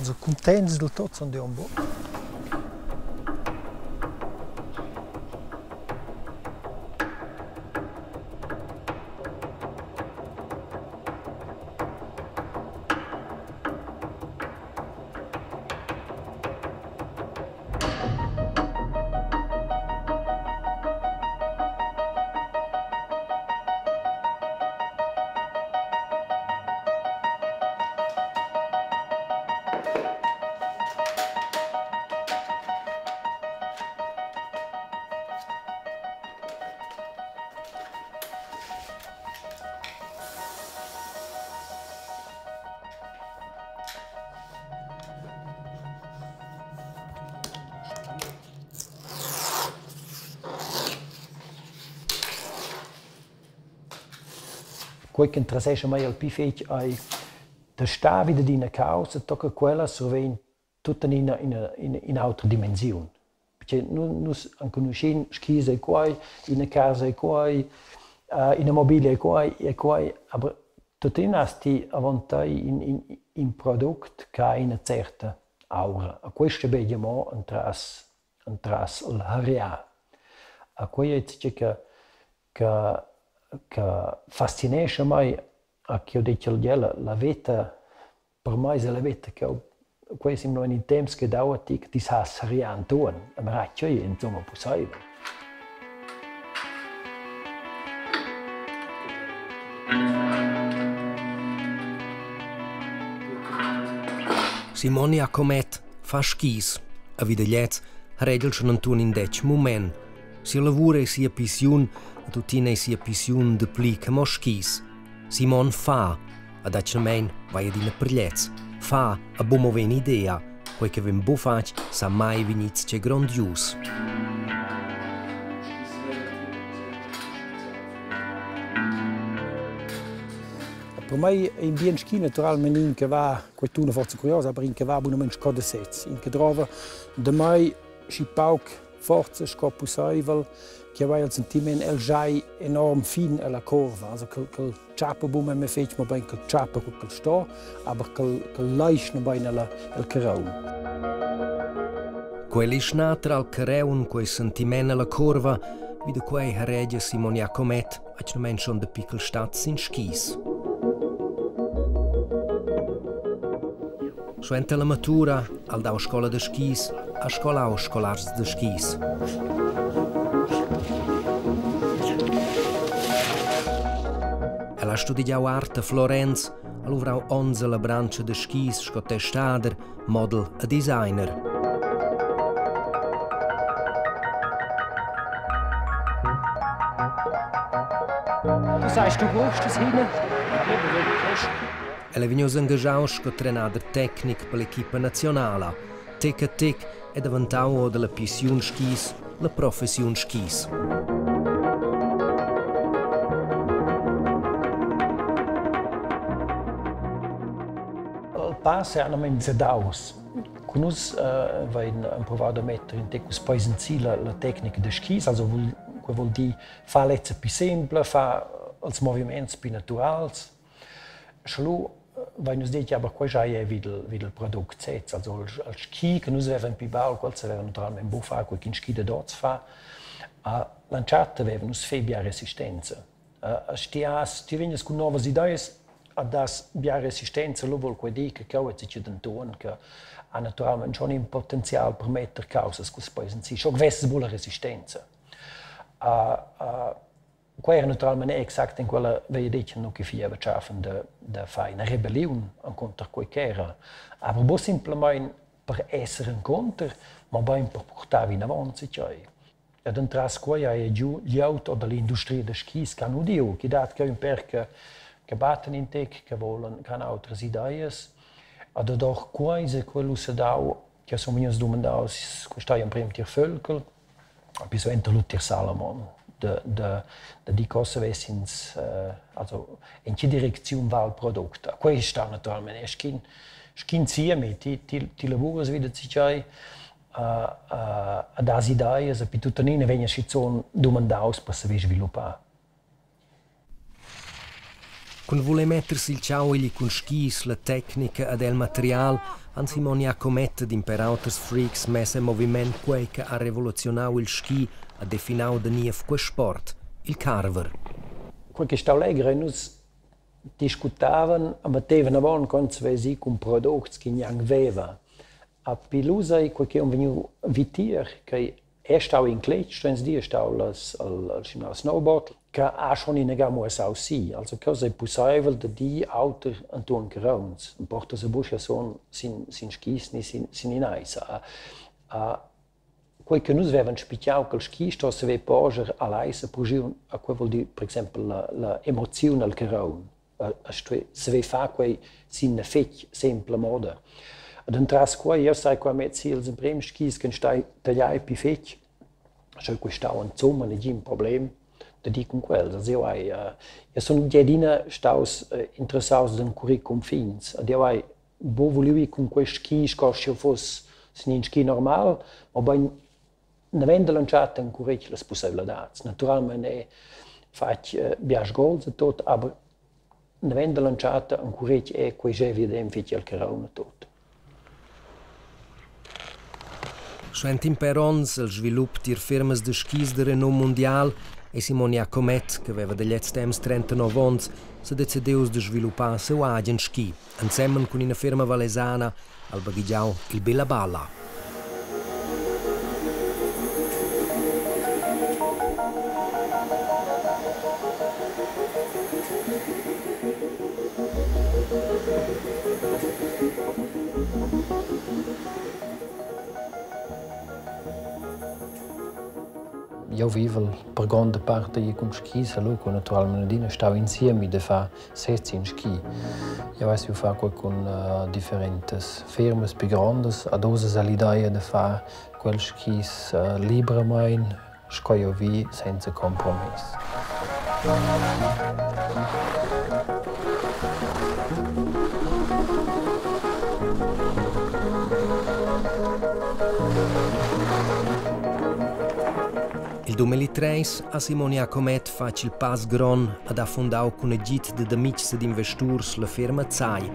Also contents del tot sono di un po'. Quel che interessa mai al più è da stare wieder in una causa, tocca quella sovente tutta in altra dimensione. Perché noi conosciamo schisa e qua, in una casa e qua, in una mobile e qua, ma tutti i nostri avvantaggi in prodotto che ha una certa aura. A questo vediamo un tras il harrt. A questo che fascinesce mai a che ho detto la vita per me è la vita che questo è un tempo che dauert che ti sa seriantone ma raccio insomma possibile. Simon Jacomet fa schis a videgliets regel schon antun in dec moment. Si lavora e sia pisciun, a tutina e sia pisciun de pli che mo schis. Simon fa, ad acciamen vai ad ina pergliez. Fa a bomo ven idea, quei che ven bo fac sa mai veniz ce grandius. Per me è un bien schi naturalmente in che va, questo è forse curioso, ma in che va un momento scoda sez. In che trova da mai si pauc forza scopo saivel che aveva il sentimento el giai enorm fin alla curva, also quel ciappo bum me fece ma ben quel ciappo quel sto, aber quel leicht no ben el caraun. Quelli schnatra al caraun quei sentimento alla curva, vide quei herregia Simon Jacomet, acciamen schon de pickel stats in schis. Suente la matura, al dau scola de schis, a scolau scolars de schis. El ha studiau art a Florenz, ha luvrau 11 la brancia de schis sco testader, model a designer. Du sagst, du brauchst das hin? El è vegnuos engagiaus sco trenader tecnic per l'equipa nazionala. Tic a tic è diventau della pisciun schis la profession schis. Il passo è una zedaus. Con noi abbiamo provato a mettere in tecus paesi la tecnica de schis, also vuol dire fare lezze più semplici, fare i movimenti più naturali. Weil uns dit aber quasi ja wie il Produkt setzt. Also als Ski, che noi avevamo più bau, quel aveva naturalmente buon fare, quel ski da dort fa. A lanciata aveva uns febia resistenza. A stias, ti vegnes con nuove idee, a das bia resistenza, lo vuol dire che cauet si den ton, che ha naturalmente schon un potenziale per mettere causa su poi in si, schon gewisse buona resistenza. Qua era naturalmente esatto in quella vedete che fiava schaffen da fare una rebellione contro quel che era, ma non semplicemente per essere in contro, ma ben per portare in avanti. E dan tras qua è giù gli auto dell'industria del skis che hanno dio, che dat che un perché che battono in te, che vogliono, che hanno altre idee, e doch qua è quello che dà che sono venuti domandati questo è un primo tir Völkel, bisogna l'uttir Salomon. Die Kosten wissen, also in che direzione va il prodotto. Questo sta naturalmente, skin sia mit, ti lavori wieder sich a das idee, e per tutte ne vengono si sono domandati per se sviluppare. Quando vuole mettersi il ciao con skis, la tecnica ed il materiale, Han Simon Jacomet d'Imperators Freaks messa in movimento quei che ha rivoluzionato il ski a definito da nief quel sport, il carver. Quel che sta legre, noi discutavano e mettevano avanti quando con prodotti che non aveva. A Pilusa, quel che è venuto vitir, che è stato in cletch, cioè di è stato al snowboard, che ha schon in negamo sau sì, also cosa è possibile di auto Anton Grauns, in porta se busca son sin skis ni sin in aisa. Quel che noi avevamo spicciato che il ski sta se ve poger all'aisa progiun a quel vuol dire, per esempio, la emozione al graun. Se ve fa quei sin fech semple moda. Dan tras qua io sai qua mezzi ils in prem skis che stai tagliai pi fech. Cioè questo un insomma non è un problema. Da di con quel, io sono giedina staus interessaus dan curriculum fins. Io hai bo volevi con questi ski scoscio fosse sin ski normal, ma ben ne vende lanciata un curriculum possibilità. Naturalmente fac bias goals e tot, aber ne vende lanciata un curriculum e quei je vede infatti al corona tot. Schwent in Perons il sviluppo di firme di skis di renom mondial e Simon Jacomet, che aveva degli temps 39 anni, si decideu di sviluppare il suo agent ski, insieme con una firma valesana al baghigiao il Bella Balla. Io vivo per grande parte con ski, lui con naturalmente stavo insieme a fare 16 ski. Io adesso faccio con differenti firme più grandi, ad uso l'idea di fare quel ski liberamente, scoglio via senza compromesso. Il 2003 a Simon Jacomet fa il pas gran ad affondau con un git de amici di investitori la firma ZAI.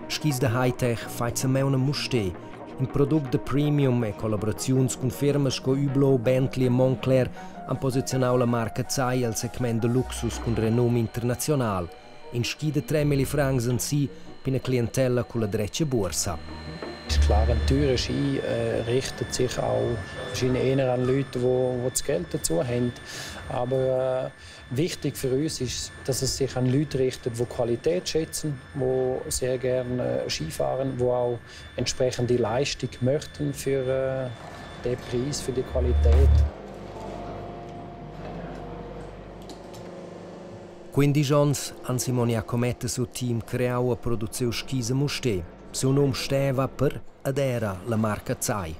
Skis de high-tech fa me una muste, in prodotto de premium e collaborazioni con firme come Hublot, Bentley e Moncler hanno posizionato la marca ZAI al segmento de luxus con renome internazionale, in ski de 3 mille francs in si per una clientela con la dreccia borsa. Klar, ein teurer Ski richtet sich auch eher an Leute, die das Geld dazu haben. Aber wichtig für uns ist, dass es sich an Leute richtet, die Qualität schätzen, die sehr gerne Skifahren, die auch entsprechende Leistung möchten für den Preis, für die Qualität. 15 anni han Simon Jacomet e suo team creato e produzione skis a Mustè. Suo nome stava per ed era la marca ZAI.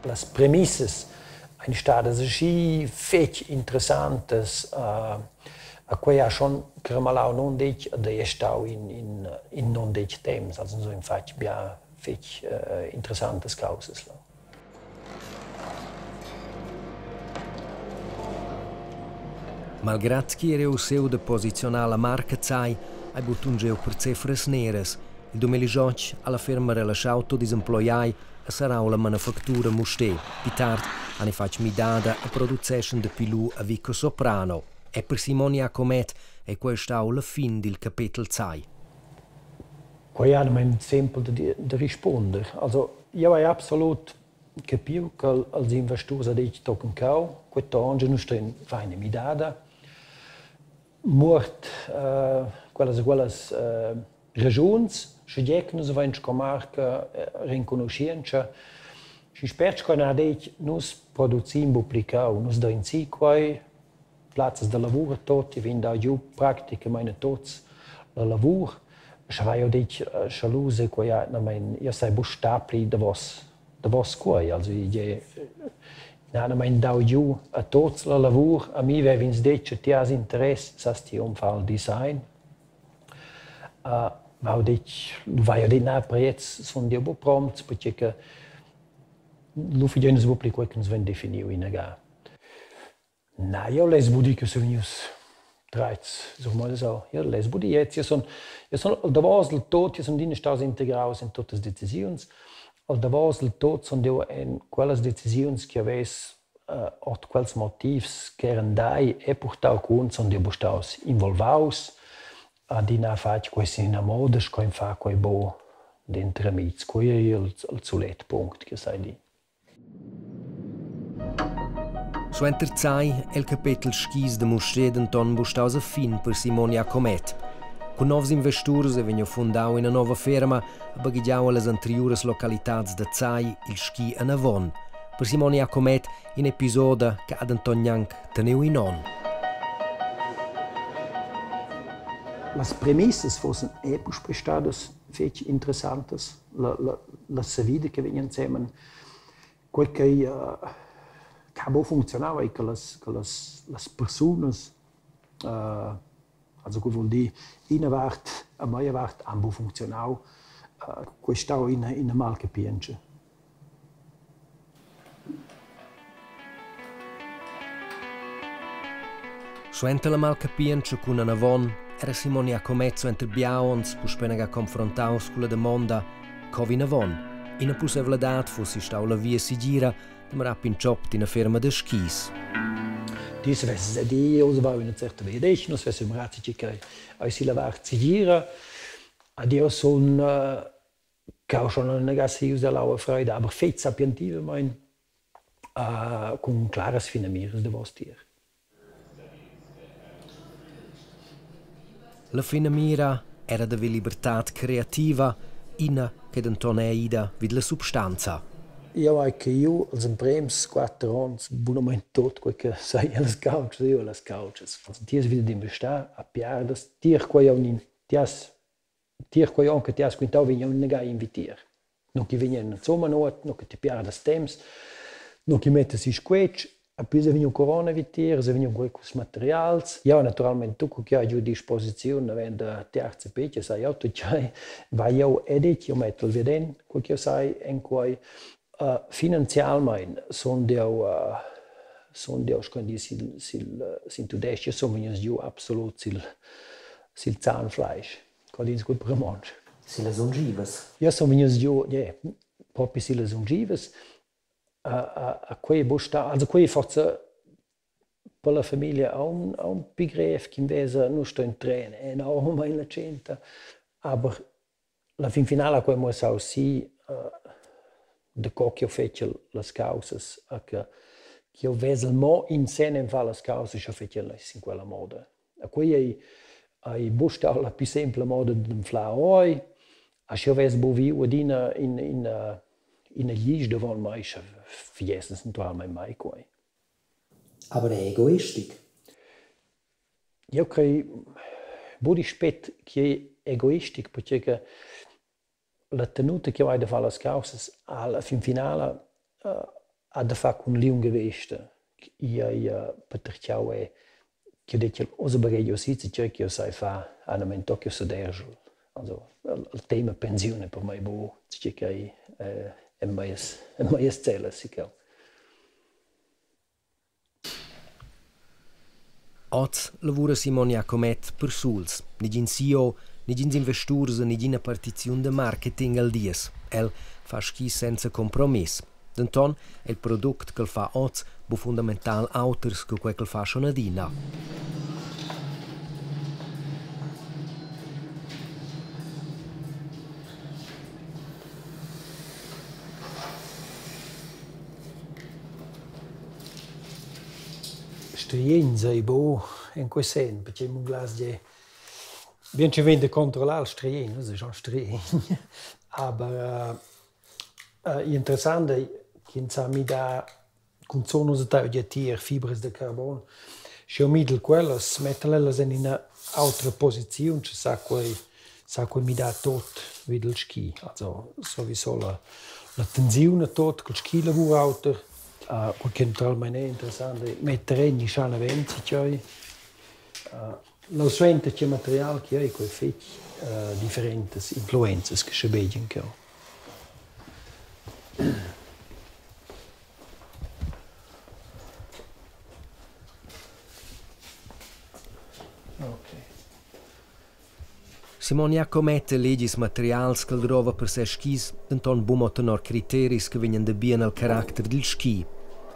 Le premesse sono state così fech interessantes, a cui ha schon cremalao non detto ed è stato in non detto tempo, also so infatti abbiamo fech interessantes cause. Malgrado che era il suo di posizionare la marca ZAI, ha avuto un geo per cifre nere. Il 2018 alla firma rilasciato tutti gli employati e sarà la manifattura Mustè. Più tardi hanno fatto midada a produzione di pilù a Vico Soprano. E per Simon Jacomet è questa la fine del capitolo ZAI. Qui è semplice di rispondere. Also, io ho assolutamente capito che gli investitori hanno detto che quest'anno non stiamo facendo midada. Mort quelle regioni, che nos vens comarca riconoscenza, si spero che non detto nos produciamo pubblicau, nos da in si quei plazi di lavoro tutti, vengono giù praticamente tutti il lavoro. Se vai detto chaluse quei io sai bustabili da vos quei, also io non dau giù a tutti il lavoro, a me vens detto che ti has interesse, sasti fa il design. Vai detto na prezzi sono di pronti perché l'ufficiale pubblico che nos ven definito in gara. Na io les budi che sono dreits, so mal so, ja, les budi jetzt, ja son da was del tot, ja son dine staus integraus in totes decisions, al da was del tot son dio en quelles decisions che aves ot quels motivs che eran dai e portau cun son dio bustaus involvaus a dina fac questi in modes co in fa coi bo dentro amics, coi il zulet punct che sai di. Suenter ZAI è il capitolo schis de Musche d'Anton Bustausa fin per Simon Jacomet. Con novs investitors è venuto fondato una nuova firma e baghigiao alle anteriores località de ZAI il schi a Navon. Per Simon Jacomet in episodio che ad Anton Jank teneu in on. Las premisses fossen epus prestadas feci interessantes. La vida che vengono insieme. Quel che acabou funzionava è che las personas, also che vuol dire, innervart, a meia vart, ambo funzionau, questau in mal capienche. Suente la mal capienche con una Navon, era Simon Jacomet suenter biauons pus penega confrontaus con la domanda «Covi Navon?» In a possibilitat fossi stau la via si gira dem rapin job in a firma de skis. Dies wes die us va una certa vedech, nos wes umrazzi che ai si lavar si gira. Adio son cau schon una gassi usa laua freude, aber feit sapientive mein con claras finamires de vostir. La finamira era de libertad creativa ina che d'Anton Eida vid la substanza. Io hai che io als brems 4 ans buonament tot quel che sai las couches, io las couches. Ties wieder dem besta a piardas, tier quai un tias tier quai anche tias quintau vigna un nega invitir. Non che vigna in insomma not, non che ti piardas temps, non che mette si squetch. A più se vengono corona vitir, se vengono quei materiali. Io naturalmente tutto che ho a disposizione, avendo terze pecce, sai, io tu c'hai, vai io edit, io metto il veden, quel che io sai, in cui finanzialmente sono scandi sil tudesce, sono venuti giù assolut sil zahnfleisch, quando dico per mangiare. Sile songives. Io sono venuti giù, proprio sile songives. A quei busta, also quei forza per la famiglia ha un begriff che invece non sto in treno, è enorme in la gente, aber la fin finale a quei muss auch sì de cocchio fece le cause, che io vedo mo in sene in fa le cause che fece in quella moda. A quei ai busta la più semplice moda di flauoi, a io vedo boviu in gli davon mai vergessen naturalmente mai quai. Aber egoistisch. Io credo budi spet che è egoistico perché la tenuta che hai da fare le cause alla fin finale ha da fare con l'ungeveste. Io perciò è che dice osa bagheio sitze che io sai fa a un tocchio sodergel. Also il tema pensione per me bo che è mai stella si che. Oz lavora Simon Jacomet per suls, nigin CEO, nigin investitors, nigina partizione de marketing al dies. El fa schi senza compromiss. D'Anton è il prodotto che fa Oz bu fundamental auters che quel fa Shonadina. Strienza e bo in quel senso, perché un glas di bien ci vende controllare il strien, das ist schon strien. Aber interessante che mi da con sono di tier fibres de carbon. Se io middel quelles metterle in una altra posizione, ci sa quei mi da tot videl ski. Also sowieso la tensione tot col ski lavoro auto. Quel che naturalmente è interessante, mettere in scena venti, cioè lo suente che materiale che hai, quei feci differenti influenze che si vedono. Simon Jacomet legis materials che trova per se skis, denton bumo tenor criteris che vengono da bien al carattere del ski.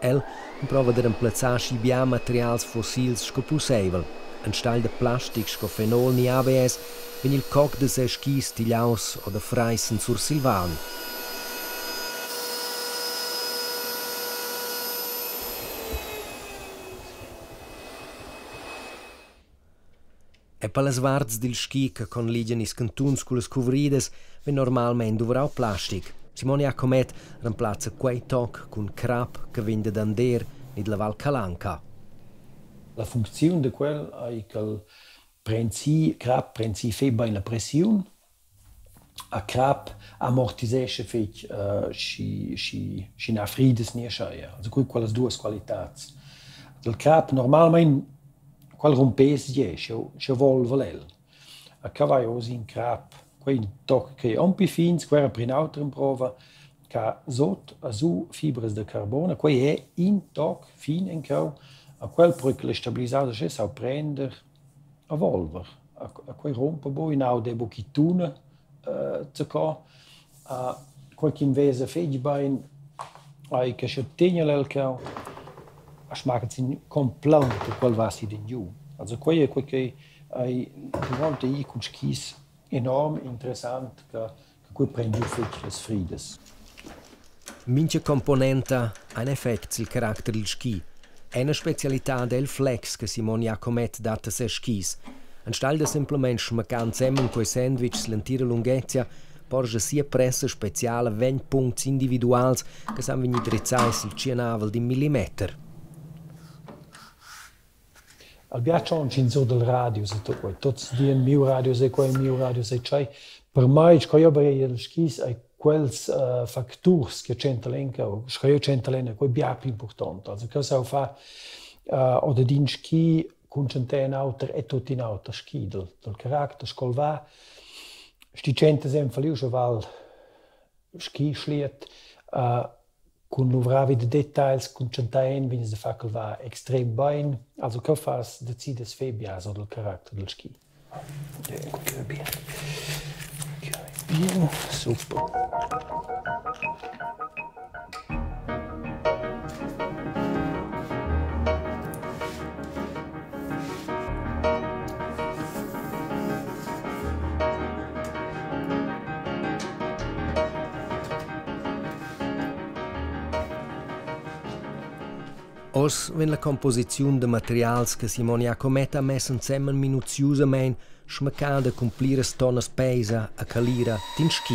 El prova di reemplazzare bia materials fossils che possibile. In stal de plastic sco fenol ni ABS, vegn il coc de se skis tigliaus o de freisen sur Silvan. E per le svarts del ski che con ligen is cantuns con le cuvrides ven normalmente dovrau plastic. Simon Jacomet reemplazza quei toc con crap che vende d'Ander e della Val Calanca. La funzione di quel è che il crap prensi fe bene la pressione, a crap ammortisce fe si na frides nie schaia. Also quelle due qualità. Il crap normalmente qual rompes je vol volel. A cavallo in crap, quei toc che un pi fins, quella per un'altra prova, che sot a su fibres de carbone, quei è in toc fin in cau, a quel pro che le stabilizzate c'è sa prender a volver. A quei rompe bo in au de bochitune zucca, a quel che invece fege bain, ai che se tegna l'el cau, a schmacken completo quel vasi din giù. Also quei è quel che ai durante i con skis enorm interessant che quei prende giù fece les frides. Minche componenta ha in effetti il carattere del ski. È una specialità del flex che Simon Jacomet data se skis. Anstelle di semplicemente schmaccare zusammen quei sandwiches l'intera lunghezza, porge sia pressa speciale 20 punti individuali che sono venuti drizzati sul cianavel di millimeter. Al biaccio in zo del radio, se to quei tots dien mio radio se quei mio radio se c'hai per mai scoio per il skis ai quels factors che c'entlenca o scoio c'entlena quei bia più importante. Also che sa fa oder din ski concentrare in auto e tutto in auto ski del carattere scolva sti gente sempre liu cheval ski schliet con l'uvravi de details concentrare in wenn es de fackel va extrem bein also che fas decides febias oder il carattere del ski. Bien, super. Os, wenn la composizione de materials che Simon Jacomet ha messo insieme minuziosamente, schmaccada a complire stonas peisa a calira tin ski.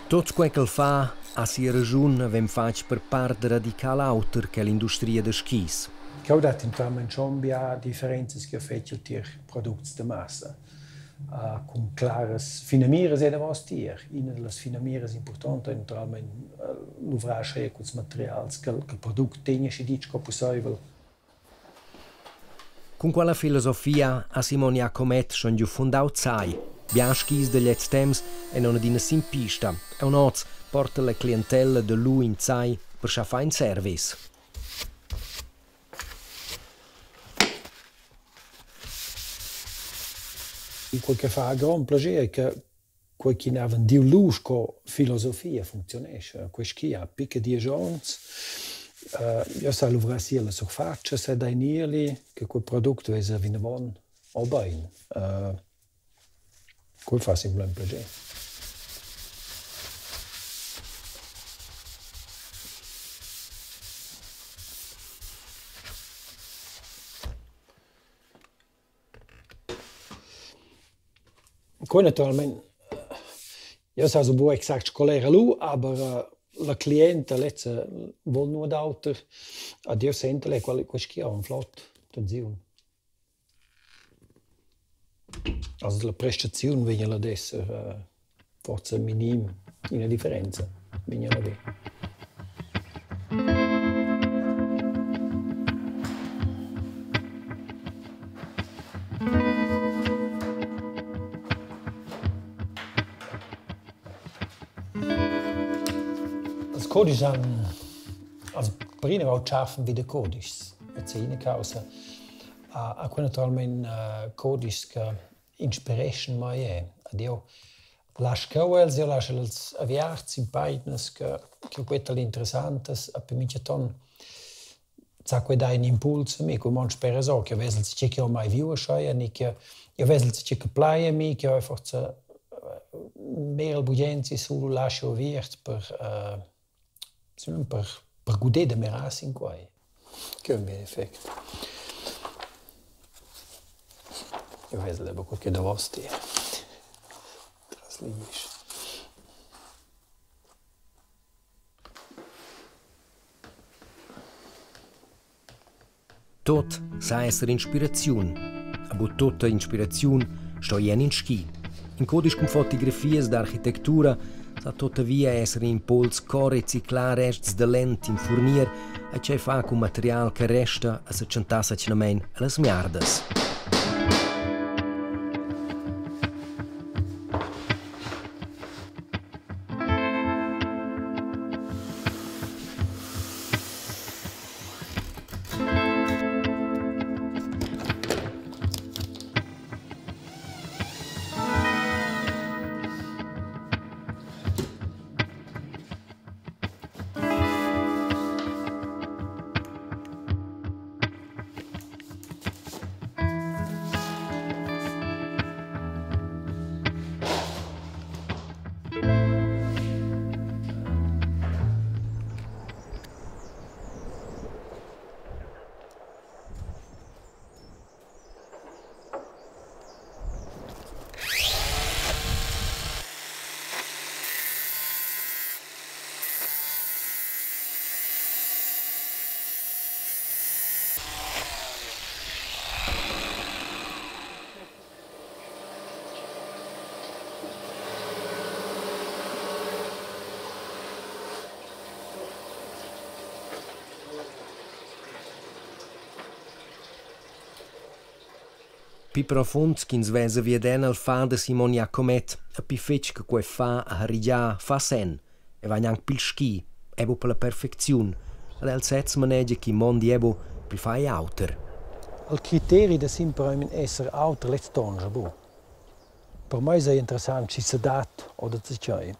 Tot quel che fa a sia ragione vem fac per parte radicale auter che l'industria de skis. Ich habe dat in schon bia differenze che fece tier prodotti de massa. Con clares finamires e davos tier. In las finamires importante naturalmente l'uvrage con materials che il prodotto tiene si dice che possibile. Con quella filosofia a Simon Jacomet schon giù fondau ZAI. Bien skis degli temps e non adina simpista. E un oz porta la clientela de lui in ZAI per schaffare in service. Quel che fa gran piacere è che quel che ne aveva di luz con filosofia funzionesce. Quel ski ha picche 10 anni. Io sa l'uvra sia la surfaccia, se dai nierli, che quel prodotto è vina buon o bene. Quel fa semplicemente piacere. Poi naturalmente, io so so exakt scolera lu, aber la cliente letze vol nur d'auter, a dir sente le qual schi ha un flott tensione. Also la prestazione viene ad essere forse minima, in differenza, viene a vedere. als Codice als prima auch schaffen wie der Codice. Jetzt eine causa a naturalmente Codice che inspiration mai è. Io lascio els, io lascio els aviarts in paidnes che quelle interessantes a per minche ton sa que dai un impulso mi come non spera so che vesel si che ho mai viu schei ni che io vesel si che playa mi che ho forse mehr bugenzi su lascio viert per godere de meras in quai. Che un bel effetto. Io vesel aber qualche da vosti. Trasligisch. Tot sa essere ispirazione, aber tutta ispirazione sta in schi. In codice con fotografie d'architettura sa tuttavia essere impuls co-riciclare rests de lent in fornir e c'è fa con materiale che resta a se centasse cinemen alle smiardes. Pi profunds ch'ins vesa vieden al fa de Simon Jacomet a pi fetg che quei fa a harigia fa sen e va gnanc pil schi ebo per la perfeziun ad el sets manege chi mondi ebo pi fai auter. Il criterio da sempre essere auter let's tonge bo. Per me è interessant ci se dat o da c'è.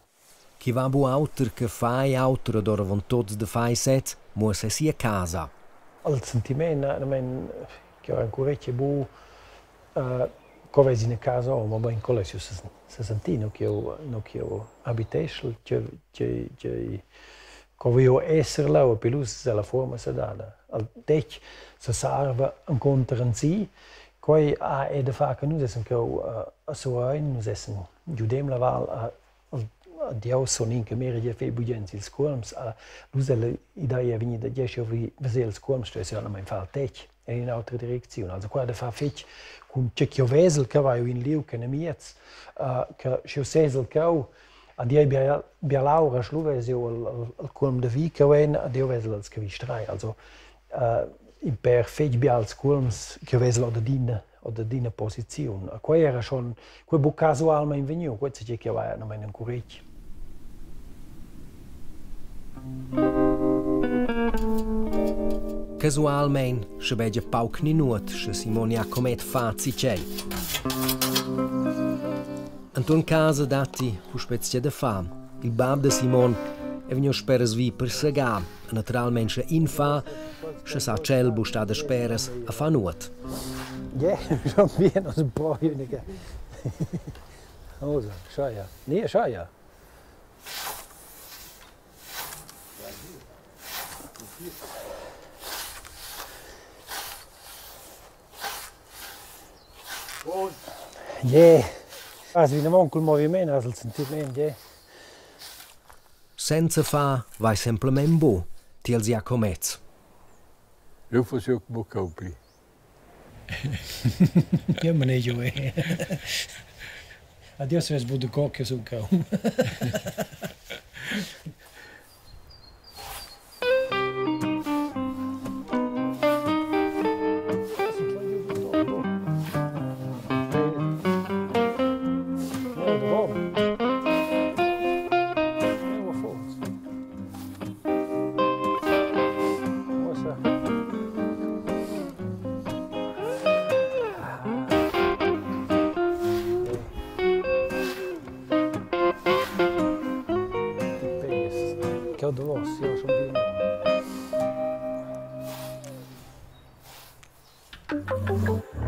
Chi va bu auter che fai auter ad ora von tots de fai set mo se sia casa. Il sentimento che ho ancora che bu come in casa ma ben collegio se sentino che io abitesel che come io essere là per lui se la forma se dà al tec se serve incontrare si poi è da fare che noi siamo a suoi noi siamo giudem la val Dio sono in che mere di fei bugenzi il scorms lui l'idea è venuta da 10 anni il scorms cioè se non mai fa il tec è in altra direzione also qua da fa fec con c'è vesel che va in liu che ne miez che c'è sesel che a die bia laura schluvesio al colm de vi che ven a dio vesel als che vi strai also in per fec bia als colms che vesel oder dina posizione qua era schon quel bu casual ma in veniu questo c'è che va non mai in curric. Casualmente, se vede pauc minut, se Simon Jacomet fa zicei. Anton casa dati fu spezia de fam. Il bab de Simon è venuto speras vi per segar, naturalmente se in fa, se sa cel bu sta de speras a fa nuot. Ja, schon bien aus dem Brauchjünige. Also, schau ja. Nee, schau ja. Yeah. Also wie non col movimento, also il sentimento, yeah. Senza fa, vai semplicemente bo, ti els Jacomets. Io fossi un po' copri. Io me ne io. Addio se ves de cocchio sul cau. da vos, io sono più.